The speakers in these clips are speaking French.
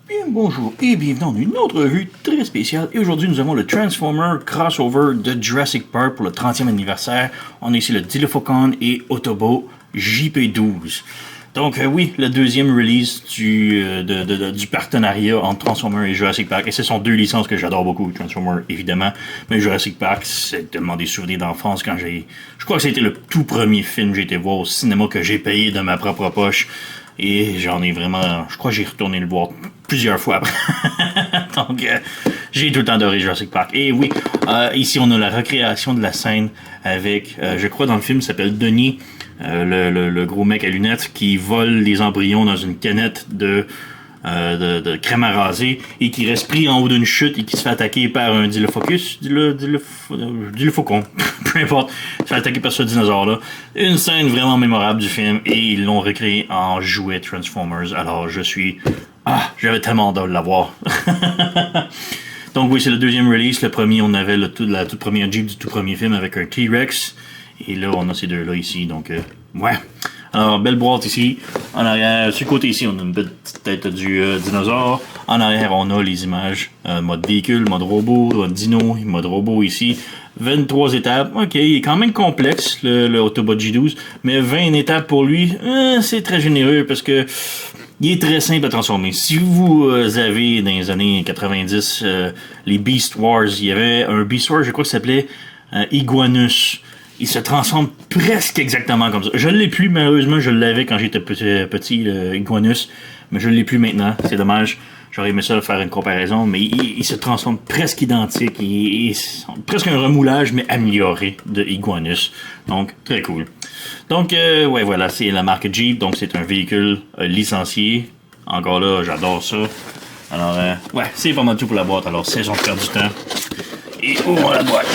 Bien bonjour et bienvenue dans une autre revue très spéciale. Et aujourd'hui, nous avons le Transformer crossover de Jurassic Park pour le 30e anniversaire. On a ici le Dilophoton et Autobot JP12. Donc oui, le deuxième release du partenariat entre Transformer et Jurassic Park. Et ce sont deux licences que j'adore beaucoup. Transformer, évidemment. Mais Jurassic Park, c'est tellement des souvenirs d'enfance quand je crois que c'était le tout premier film que j'ai été voir au cinéma que j'ai payé de ma propre poche. Et j'en ai vraiment... Je crois que j'ai retourné le voir plusieurs fois après. Donc, j'ai tout le temps adoré Jurassic Park. Et oui, ici, on a la recréation de la scène avec... je crois dans le film, il s'appelle Denis, le gros mec à lunettes, qui vole les embryons dans une canette de crème à raser et qui reste pris en haut d'une chute et qui se fait attaquer par un Dilophoton, peu importe, se fait attaquer par ce dinosaure-là. Une scène vraiment mémorable du film et ils l'ont recréé en jouet Transformers. Alors j'avais tellement hâte de l'avoir. Donc oui, c'est le deuxième release. Le premier, on avait la toute première Jeep du tout premier film avec un T-Rex. Et là, on a ces deux-là ici. Donc, ouais. Alors, belle boîte ici. En arrière, sur le côté ici, on a une belle petite tête du dinosaure. En arrière, on a les images. Mode véhicule, mode robot, mode dino, mode robot ici. 23 étapes. Ok, il est quand même complexe, le Autobot J12. Mais 20 étapes pour lui, c'est très généreux parce que il est très simple à transformer. Si vous avez, dans les années 90, les Beast Wars, il y avait un Beast Wars, je crois que ça s'appelait Iguanus. Il se transforme presque exactement comme ça. Je ne l'ai plus, malheureusement, je l'avais quand j'étais petit, le Iguanus, mais je ne l'ai plus maintenant, c'est dommage. J'aurais aimé ça faire une comparaison, mais il se transforme presque identique. Presque un remoulage, mais amélioré de Iguanus. Donc, très cool. Donc, ouais, voilà, c'est la marque Jeep, donc c'est un véhicule licencié. Encore là, j'adore ça. Alors, ouais, c'est pas mal tout pour la boîte, alors saison de perdre du temps. Et ouvrons la boîte.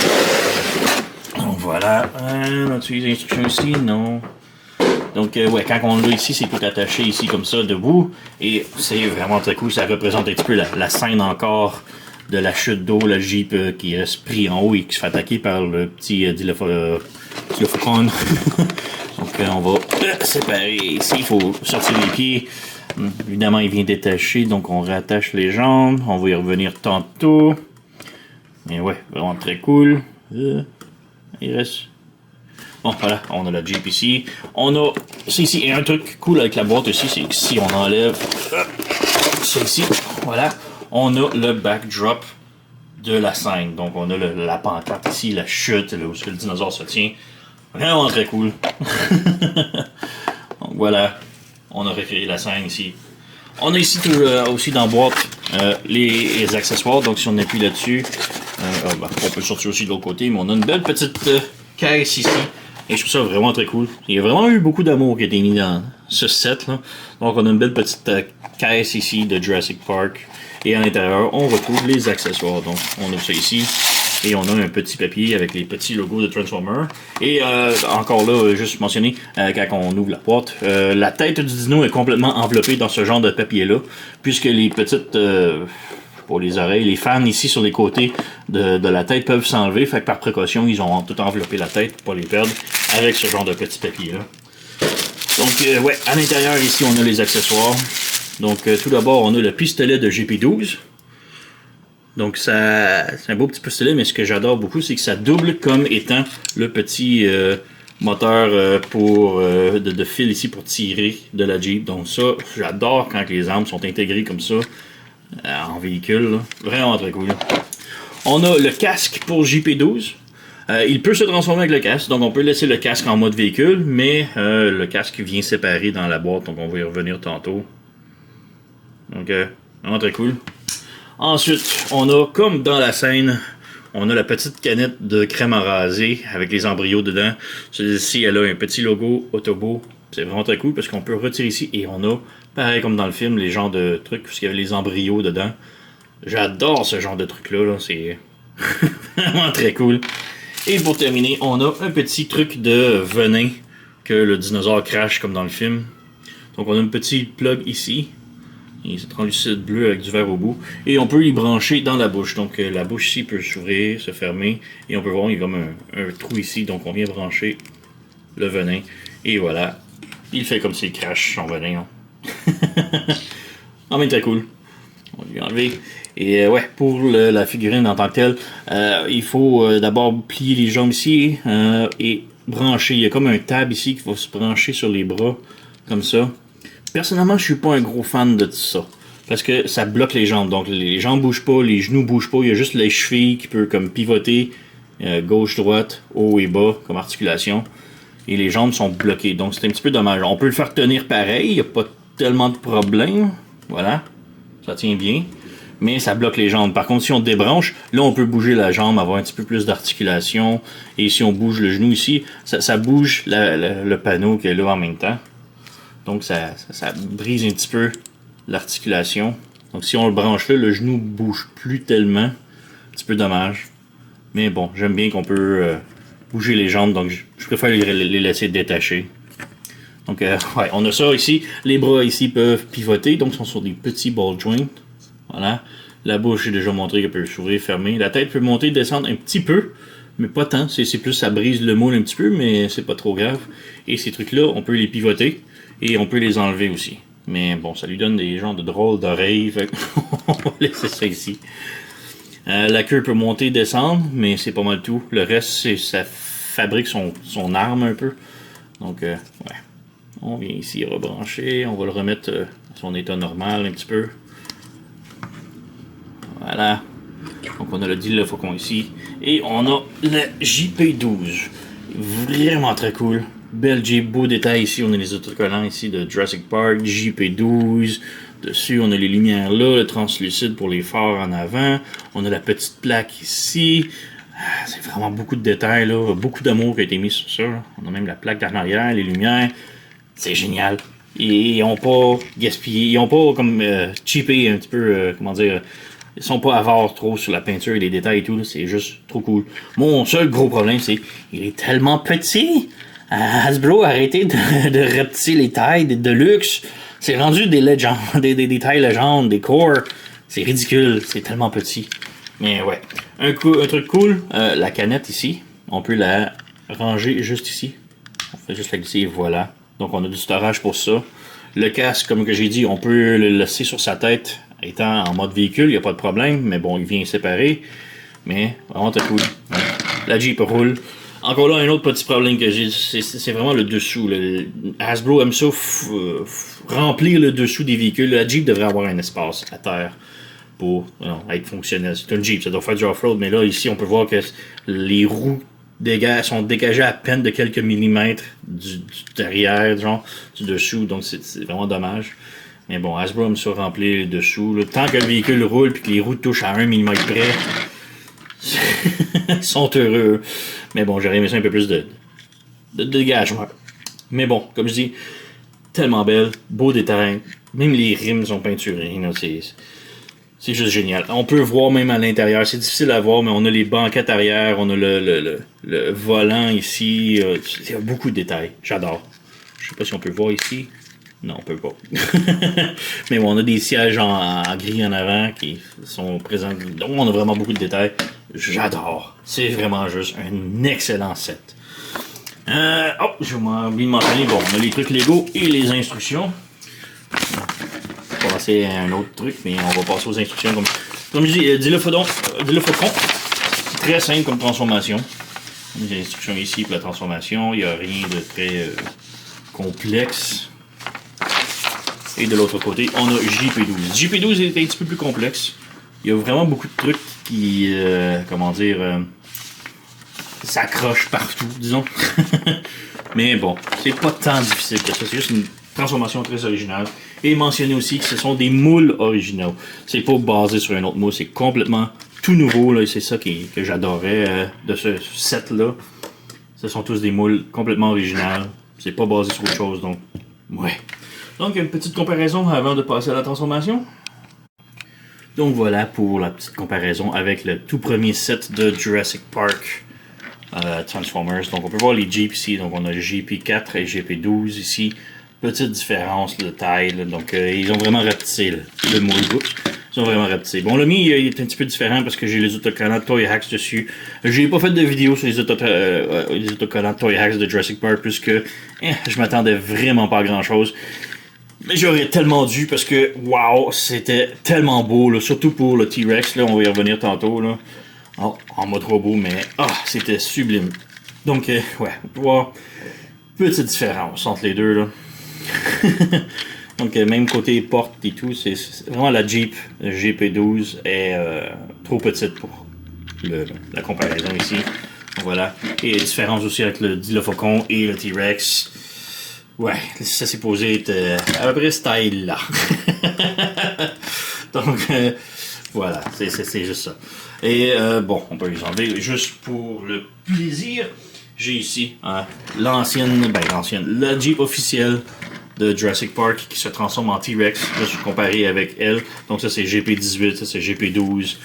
Donc voilà, on a-tu les instructions ici? Non. Donc ouais, quand on l'a ici, c'est tout attaché ici comme ça, debout. Et c'est vraiment très cool, ça représente un petit peu la scène encore de la chute d'eau, le Jeep qui reste pris en haut et qui se fait attaquer par le petit Dilophoton. Donc on va séparer ici, il faut sortir les pieds. Évidemment, il vient détacher, donc on rattache les jambes. On va y revenir tantôt. Mais ouais, vraiment très cool. Il reste... Bon, voilà, on a la Jeep ici. On a... C'est ici, et un truc cool avec la boîte aussi, c'est que si on enlève... ça ici, voilà, on a le backdrop de la scène. Donc, on a la pancarte ici, la chute, là où le dinosaure se tient. Vraiment très cool. Donc, voilà, on a recréé la scène ici. On a ici aussi dans la boîte les accessoires. Donc, si on appuie là-dessus... on peut le sortir aussi de l'autre côté, mais on a une belle petite caisse ici. Et je trouve ça vraiment très cool. Il y a vraiment eu beaucoup d'amour qui a été mis dans ce set-là. Donc on a une belle petite caisse ici de Jurassic Park. Et à l'intérieur, on retrouve les accessoires. Donc on a ça ici. Et on a un petit papier avec les petits logos de Transformers. Et encore là, juste mentionner, quand on ouvre la boîte, la tête du dino est complètement enveloppée dans ce genre de papier-là. Puisque les petites... pour les oreilles. Les fans ici sur les côtés de la tête peuvent s'enlever. Fait que par précaution, ils ont tout enveloppé la tête pour pas les perdre avec ce genre de petit papier-là. Donc, ouais, à l'intérieur, ici, on a les accessoires. Donc, tout d'abord, on a le pistolet de GP12. Donc, ça, c'est un beau petit pistolet, mais ce que j'adore beaucoup, c'est que ça double comme étant le petit moteur de fil ici pour tirer de la Jeep. Donc, ça, j'adore quand les armes sont intégrées comme ça. En véhicule, là. Vraiment très cool. On a le casque pour JP12. Il peut se transformer avec le casque, donc on peut laisser le casque en mode véhicule, mais le casque vient séparé dans la boîte, donc on va y revenir tantôt. Donc, vraiment très cool. Ensuite, on a, comme dans la scène, on a la petite canette de crème à raser avec les embryos dedans. Celle-ci, elle a un petit logo Autobot. C'est vraiment très cool parce qu'on peut retirer ici et on a, pareil comme dans le film, les genres de trucs parce qu'il y avait les embryos dedans. J'adore ce genre de truc-là, là. C'est vraiment très cool. Et pour terminer, on a un petit truc de venin que le dinosaure crache comme dans le film. Donc on a un petit plug ici. Et c'est translucide bleu avec du verre au bout. Et on peut y brancher dans la bouche. Donc la bouche ici peut s'ouvrir, se fermer. Et on peut voir, il y a comme un trou ici. Donc on vient brancher le venin. Et voilà. Il fait comme s'il crache son venin. Ah mais très cool. On va lui enlever. Et ouais, pour la figurine en tant que telle, il faut d'abord plier les jambes ici et brancher. Il y a comme un tab ici qui va se brancher sur les bras, comme ça. Personnellement, je suis pas un gros fan de ça. Parce que ça bloque les jambes. Donc les jambes bougent pas, les genoux bougent pas. Il y a juste les chevilles qui peuvent comme pivoter gauche-droite, haut et bas comme articulation. Et les jambes sont bloquées. Donc c'est un petit peu dommage. On peut le faire tenir pareil. Il n'y a pas tellement de problème. Voilà. Ça tient bien. Mais ça bloque les jambes. Par contre, si on débranche, là on peut bouger la jambe, avoir un petit peu plus d'articulation. Et si on bouge le genou ici, ça bouge le panneau qui est là en même temps. Donc ça brise un petit peu l'articulation. Donc si on le branche là, le genou bouge plus tellement. Un petit peu dommage. Mais bon, j'aime bien qu'on peut bouger les jambes, donc je préfère les laisser détacher. Donc ouais, on a ça ici. Les bras ici peuvent pivoter, donc sont sur des petits ball joints. Voilà. La bouche, j'ai déjà montré qu'elle peut s'ouvrir, fermer. La tête peut monter, descendre un petit peu, mais pas tant. C'est plus, ça brise le moule un petit peu, mais c'est pas trop grave. Et ces trucs-là, on peut les pivoter et on peut les enlever aussi. Mais bon, ça lui donne des genres de drôles d'oreilles. On va laisser ça ici. La queue peut monter, descendre, mais c'est pas mal tout. Le reste, ça fabrique son arme un peu. Donc, ouais. On vient ici rebrancher. On va le remettre à son état normal un petit peu. Voilà. Donc, on a le Dilophoton ici. Et on a le JP12. Vraiment très cool. Belle Jeep, beau détail ici. On a les autocollants ici de Jurassic Park, JP12. Dessus, on a les lumières là, le translucide pour les phares en avant. On a la petite plaque ici. C'est vraiment beaucoup de détails là. Beaucoup d'amour qui a été mis sur ça. Là. On a même la plaque en arrière, les lumières. C'est génial. Ils n'ont pas gaspillé. Ils n'ont pas comme cheapé un petit peu, comment dire. Ils sont pas avares trop sur la peinture et les détails et tout. C'est juste trop cool. Mon seul gros problème, c'est il est tellement petit. Hasbro, arrêtez de rapetisser les tailles de luxe. C'est rendu des légendes, des tailles légendes, des corps. C'est ridicule, c'est tellement petit. Mais ouais. Un truc cool, la canette ici. On peut la ranger juste ici. On fait juste la glisser et voilà. Donc on a du storage pour ça. Le casque, comme que j'ai dit, on peut le laisser sur sa tête étant en mode véhicule, il n'y a pas de problème. Mais bon, il vient séparé. Mais vraiment très cool. La Jeep roule. Encore là, un autre petit problème que j'ai, c'est vraiment le dessous. Hasbro aime ça remplir le dessous des véhicules. La Jeep devrait avoir un espace à terre pour être fonctionnel. C'est une Jeep, ça doit faire du off-road, mais là, ici, on peut voir que les roues sont dégagées à peine de quelques millimètres du derrière, genre, du dessous, donc c'est vraiment dommage. Mais bon, Hasbro aime ça remplir le dessous. Là. Tant que le véhicule roule et que les roues touchent à 1 mm près, ils sont heureux. Mais bon, j'aurais aimé ça un peu plus de dégagement. Mais bon, comme je dis, tellement belle, beau détail. Même les rimes sont peinturées. C'est juste génial. On peut voir même à l'intérieur. C'est difficile à voir, mais on a les banquettes arrière, on a le volant ici. Il y a beaucoup de détails. J'adore. Je sais pas si on peut voir ici. Non, on peut pas. Mais bon, on a des sièges en gris en avant qui sont présents. Donc, on a vraiment beaucoup de détails. J'adore. C'est vraiment juste un excellent set. Oh, je m'oublie de mentionner. Bon, on a les trucs Lego et les instructions. On va passer à un autre truc, mais on va passer aux instructions. Comme je dis, Dilophoton. Très simple comme transformation. Les instructions ici pour la transformation. Il n'y a rien de très complexe. Et de l'autre côté, on a JP12. JP12 est un petit peu plus complexe. Il y a vraiment beaucoup de trucs qui, s'accrochent partout, disons. Mais bon, c'est pas tant difficile que ça. C'est juste une transformation très originale. Et mentionner aussi que ce sont des moules originaux. C'est pas basé sur un autre moule, c'est complètement tout nouveau. Là, et c'est ça que j'adorais de ce set-là. Ce sont tous des moules complètement originaux. C'est pas basé sur autre chose, donc ouais. Donc, une petite comparaison avant de passer à la transformation. Donc voilà pour la petite comparaison avec le tout premier set de Jurassic Park Transformers. Donc on peut voir les Jeeps ici. Donc on a GP4 et GP12 ici. Petite différence de taille. Là. Donc ils ont vraiment rapetissé le moule. Ils ont vraiment rapetissé. Bon, le mien il est un petit peu différent parce que j'ai les autocollants Toy Hacks dessus. J'ai pas fait de vidéo sur les autocollants Toy Hacks de Jurassic Park puisque je m'attendais vraiment pas à grand chose. Mais j'aurais tellement dû parce que, wow, c'était tellement beau, là, surtout pour le T-Rex, là, on va y revenir tantôt, là, en mode robot, mais c'était sublime. Donc, ouais, on peut voir petite différence entre les deux, là. Donc, même côté porte et tout, c'est vraiment la Jeep GP12 est trop petite pour la comparaison ici. Donc, voilà. Et la différence aussi avec le Dilophoton et le T-Rex. Ouais, ça s'est posé être à peu près ce taille-là. Donc, voilà, c'est juste ça. Et bon, on peut les enlever juste pour le plaisir. J'ai ici la Jeep officielle de Jurassic Park qui se transforme en T-Rex, juste comparé avec elle. Donc ça c'est GP18, ça c'est GP12.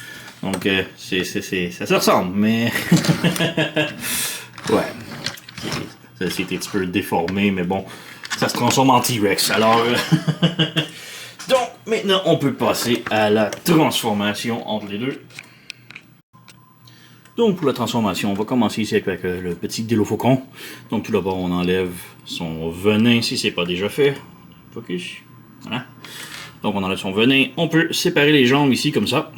Donc ça se ressemble, mais ouais, c'est un petit peu déformé, mais bon, ça se transforme en T-Rex. Alors, donc maintenant on peut passer à la transformation entre les deux. Donc pour la transformation, on va commencer ici avec le petit Dilophoton. Donc tout d'abord, on enlève son venin si c'est pas déjà fait. Focus. Voilà. Donc on enlève son venin. On peut séparer les jambes ici comme ça.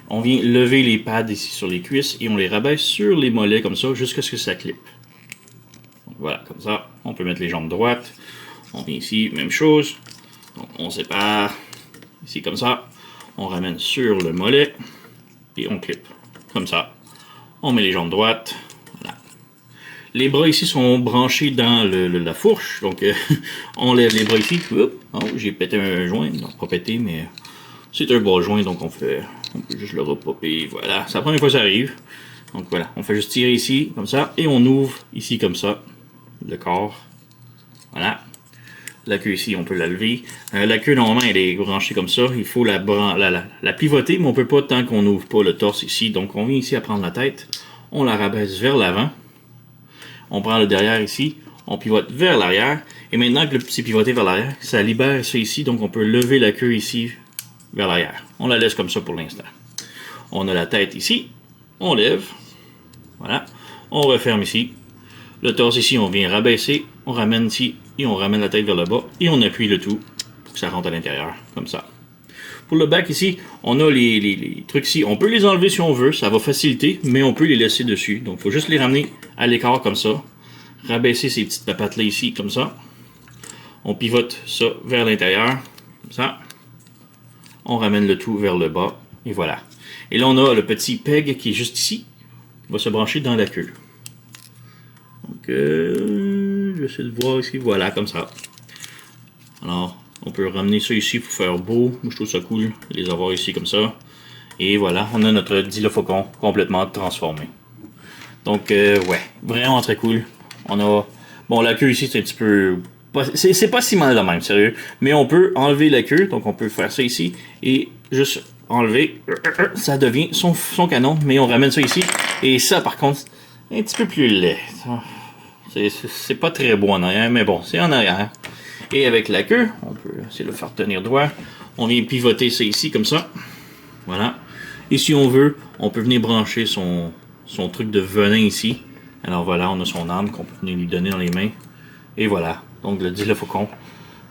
On vient lever les pads ici sur les cuisses et on les rabaisse sur les mollets comme ça jusqu'à ce que ça clippe. Donc voilà, comme ça. On peut mettre les jambes droites. On vient ici, même chose. Donc on sépare ici comme ça. On ramène sur le mollet et on clippe. Comme ça. On met les jambes droites. Voilà. Les bras ici sont branchés dans la fourche. Donc, on lève les bras ici. Oh, j'ai pété un joint. Non, pas pété, mais c'est un bas joint. Donc, on peut juste le repopper. Voilà. C'est la première fois que ça arrive. Donc, voilà. On fait juste tirer ici, comme ça. Et on ouvre ici, comme ça, le corps. Voilà. La queue ici, on peut la lever. La queue, normalement, elle est branchée comme ça. Il faut la pivoter, mais on peut pas tant qu'on n'ouvre pas le torse ici. Donc, on vient ici à prendre la tête. On la rabaisse vers l'avant. On prend le derrière ici. On pivote vers l'arrière. Et maintenant que c'est pivoté vers l'arrière, ça libère ça ici. Donc, on peut lever la queue ici vers l'arrière. On la laisse comme ça pour l'instant. On a la tête ici. On lève. Voilà. On referme ici. Le torse ici, on vient rabaisser. On ramène ici. Et on ramène la tête vers le bas et on appuie le tout pour que ça rentre à l'intérieur, comme ça. Pour le bac ici, on a les trucs ici. On peut les enlever si on veut, ça va faciliter, mais on peut les laisser dessus. Donc, il faut juste les ramener à l'écart comme ça. Rabaisser ces petites papates-là ici, comme ça. On pivote ça vers l'intérieur, comme ça. On ramène le tout vers le bas, et voilà. Et là, on a le petit peg qui est juste ici, qui va se brancher dans la queue. Donc, j'essaie de voir ici, voilà, comme ça. Alors, on peut ramener ça ici pour faire beau. Moi, je trouve ça cool de les avoir ici comme ça. Et voilà, on a notre Dilophoton complètement transformé. Donc, ouais, vraiment très cool. On a, bon, la queue ici, c'est un petit peu... C'est pas si mal de même, sérieux. Mais on peut enlever la queue, donc on peut faire ça ici. Et juste enlever, ça devient son canon. Mais on ramène ça ici. Et ça, par contre, un petit peu plus laid. C'est pas très beau en arrière, mais bon, c'est en arrière. Et avec la queue, on peut essayer de le faire tenir droit. On vient pivoter ça ici, comme ça. Voilà. Et si on veut, on peut venir brancher son truc de venin ici. Alors voilà, on a son arme qu'on peut venir lui donner dans les mains. Et voilà. Donc le Dilophoton,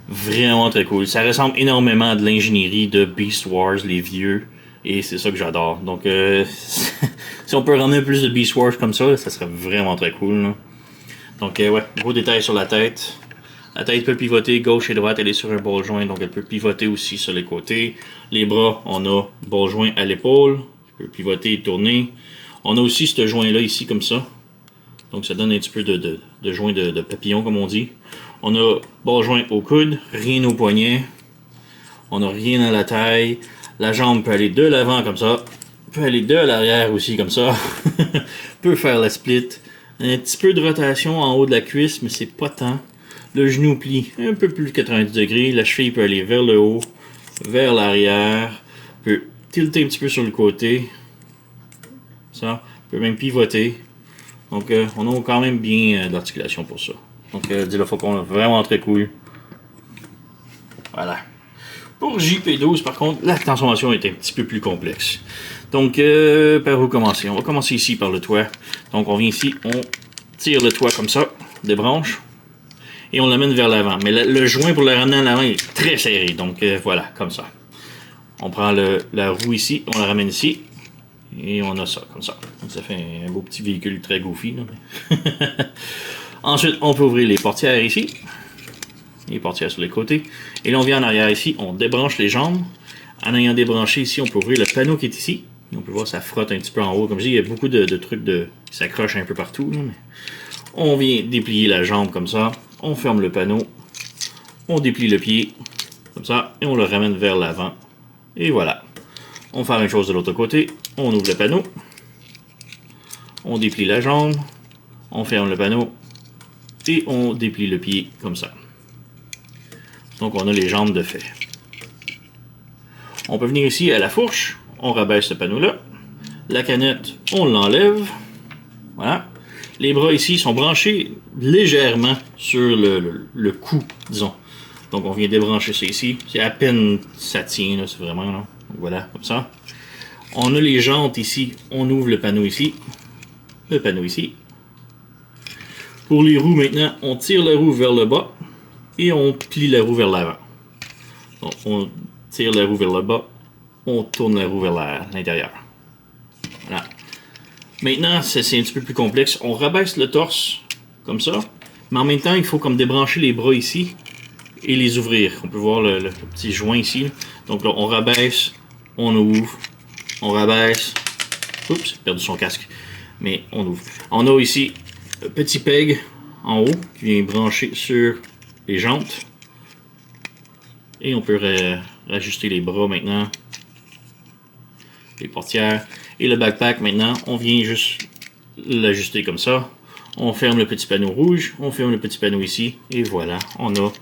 vraiment très cool. Ça ressemble énormément à de l'ingénierie de Beast Wars, les vieux. Et c'est ça que j'adore. Donc, si on peut ramener plus de Beast Wars comme ça serait vraiment très cool. Là. Donc, ouais, gros détail sur la tête. La tête peut pivoter gauche et droite, elle est sur un ball joint, donc elle peut pivoter aussi sur les côtés. Les bras, on a ball joint à l'épaule, peut pivoter et tourner. On a aussi ce joint-là ici, comme ça. Donc, ça donne un petit peu de joint de papillon, comme on dit. On a ball joint au coude, rien au poignet. On n'a rien à la taille. La jambe peut aller de l'avant comme ça. Peut aller de l'arrière aussi comme ça. Peut faire la split. Un petit peu de rotation en haut de la cuisse, mais c'est pas tant. Le genou plie un peu plus de 90 degrés. La cheville peut aller vers le haut, vers l'arrière. Peut tilter un petit peu sur le côté. Ça. Peut même pivoter. Donc, on a quand même bien d'articulation pour ça. Donc, Dilophoton, vraiment très cool. Voilà. Pour JP12, par contre, la transformation est un petit peu plus complexe. Donc, par où commencer? On va commencer ici par le toit. Donc, on vient ici, on tire le toit comme ça, des branches. et on l'amène vers l'avant. Mais le joint pour le ramener en avant est très serré, donc voilà, comme ça. On prend la roue ici, on la ramène ici, et on a ça, comme ça. Donc ça fait un beau petit véhicule très goofy. Là, mais... Ensuite, on peut ouvrir les portières ici, les portières sur les côtés, et là on vient en arrière ici, on débranche les jambes. En ayant débranché ici, on peut ouvrir le panneau qui est ici. On peut voir ça frotte un petit peu en haut. Comme je dis, il y a beaucoup de trucs qui s'accrochent un peu partout. Là, mais... On vient déplier la jambe comme ça. On ferme le panneau. On déplie le pied. Comme ça. Et on le ramène vers l'avant. Et voilà. On fait la même chose de l'autre côté. On ouvre le panneau. On déplie la jambe. On ferme le panneau. Et on déplie le pied comme ça. Donc on a les jambes de fait. On peut venir ici à la fourche. On rabaisse ce panneau-là. La canette, on l'enlève. Voilà. Les bras ici sont branchés légèrement sur le cou, disons. Donc on vient débrancher ça ici. C'est à peine ça tient, c'est vraiment là. Donc, voilà, comme ça. On a les jantes ici. On ouvre le panneau ici. Le panneau ici. Pour les roues maintenant, on tire la roue vers le bas et on plie la roue vers l'avant. Donc on tire la roue vers le bas, on tourne la roue vers l'intérieur. Voilà. Maintenant, c'est un petit peu plus complexe. On rabaisse le torse, comme ça. Mais en même temps, il faut comme débrancher les bras ici et les ouvrir. On peut voir le petit joint ici. Donc là, on rabaisse, on ouvre, on rabaisse. Oups, j'ai perdu son casque. Mais on ouvre. On a ici un petit peg en haut qui vient brancher sur les jantes. Et on peut rajuster les bras maintenant. Les portières. Et le backpack maintenant, on vient juste l'ajuster comme ça. On ferme le petit panneau rouge, on ferme le petit panneau ici, et voilà, on a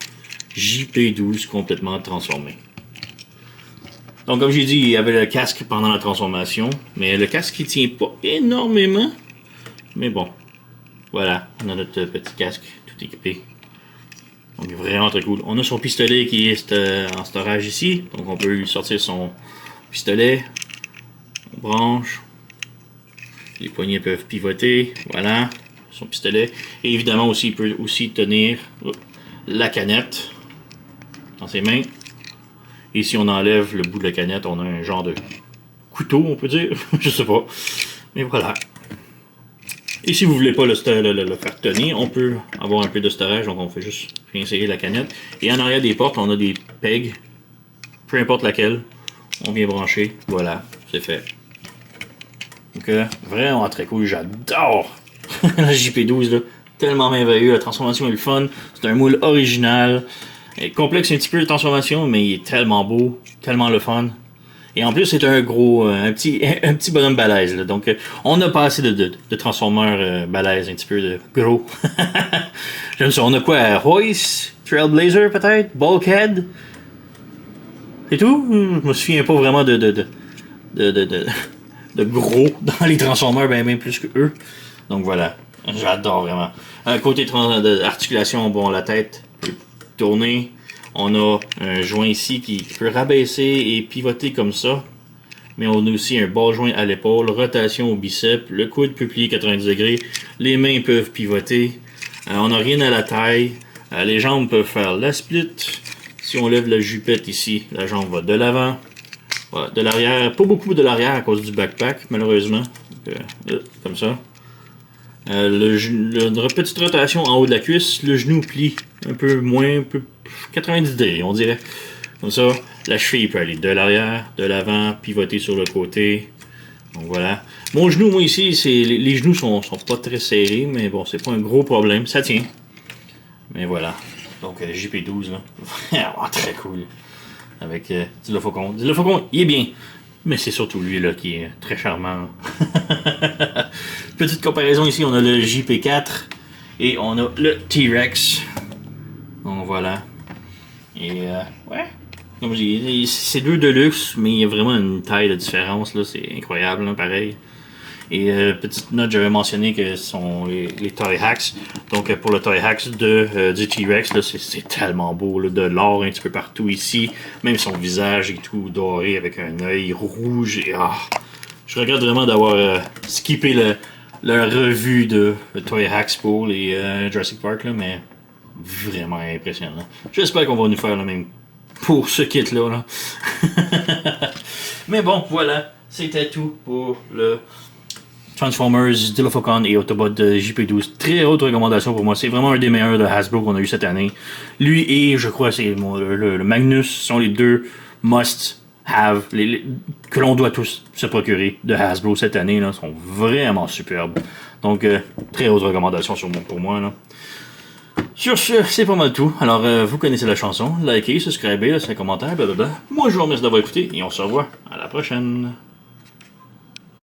JP12 complètement transformé. Donc comme j'ai dit, il y avait le casque pendant la transformation, mais le casque il tient pas énormément. Mais bon, voilà, on a notre petit casque tout équipé. Donc vraiment très cool. On a son pistolet qui est en storage ici, donc on peut lui sortir son pistolet. On branche. Les poignets peuvent pivoter. Voilà. Son pistolet. Et évidemment aussi, il peut aussi tenir la canette dans ses mains. Et si on enlève le bout de la canette, on a un genre de couteau, on peut dire. Je sais pas. Mais voilà. Et si vous voulez pas le faire tenir, on peut avoir un peu de storage. Donc on fait juste réinsérer la canette. Et en arrière des portes, on a des pegs. Peu importe laquelle. On vient brancher. Voilà. C'est fait. Donc, vraiment très cool, j'adore la JP12, là. Tellement merveilleux, la transformation est le fun, c'est un moule original, il est complexe un petit peu de transformation, mais il est tellement beau, tellement le fun. Et en plus, c'est un gros, un petit bonhomme balèze, là. Donc, on a pas assez de transformeurs balèze, un petit peu de gros. J'aime ça, on a quoi, Royce, Trailblazer peut-être, Bulkhead, c'est tout? Je me souviens pas vraiment de gros dans les Transformers, bien plus que eux. Donc voilà, j'adore vraiment. Côté articulation, bon, la tête peut tourner. On a un joint ici qui peut rabaisser et pivoter comme ça. Mais on a aussi un bas joint à l'épaule, rotation au biceps, le coude peut plier 90 degrés, les mains peuvent pivoter. On n'a rien à la taille. Les jambes peuvent faire la split. Si on lève la jupette ici, la jambe va de l'avant. Voilà, de l'arrière, pas beaucoup de l'arrière à cause du backpack, malheureusement. Donc, comme ça. La petite rotation en haut de la cuisse, le genou plie un peu moins, un peu 90 degrés, on dirait. Comme ça, la cheville peut aller de l'arrière, de l'avant, pivoter sur le côté. Donc voilà. Mon genou, moi ici, les genoux sont pas très serrés, mais bon, c'est pas un gros problème, ça tient. Mais voilà. Donc JP12, là, vraiment très cool. Avec Dilophogon. Dilophogon, il est bien. Mais c'est surtout lui là qui est très charmant. Petite comparaison ici, on a le JP4 et on a le T-Rex. Donc voilà. Et ouais. Comme je dis, c'est deux de luxe, mais il y a vraiment une taille de différence là, c'est incroyable, hein, pareil. Et petite note, j'avais mentionné que ce sont les Toy Hacks. Donc pour le Toy Hacks du T-Rex, c'est tellement beau, là, de l'or un petit peu partout ici. Même son visage et tout doré avec un œil rouge. Et, je regrette vraiment d'avoir skippé la revue de Toy Hacks pour les Jurassic Park, là, mais vraiment impressionnant. J'espère qu'on va nous faire le même pour ce kit-là. Là. Mais bon, voilà. C'était tout pour le Transformers, Dilophoton et Autobot de JP12. Très haute recommandation pour moi. C'est vraiment un des meilleurs de Hasbro qu'on a eu cette année. Lui et, je crois, c'est le Magnus sont les deux must-have que l'on doit tous se procurer de Hasbro cette année. Là, sont vraiment superbes. Donc, très haute recommandation pour moi. Là. Sur ce, c'est pas mal tout. Alors, vous connaissez la chanson. Likez, subscribez, laissez un commentaire, blablabla. Moi, je vous remercie d'avoir écouté et on se revoit à la prochaine.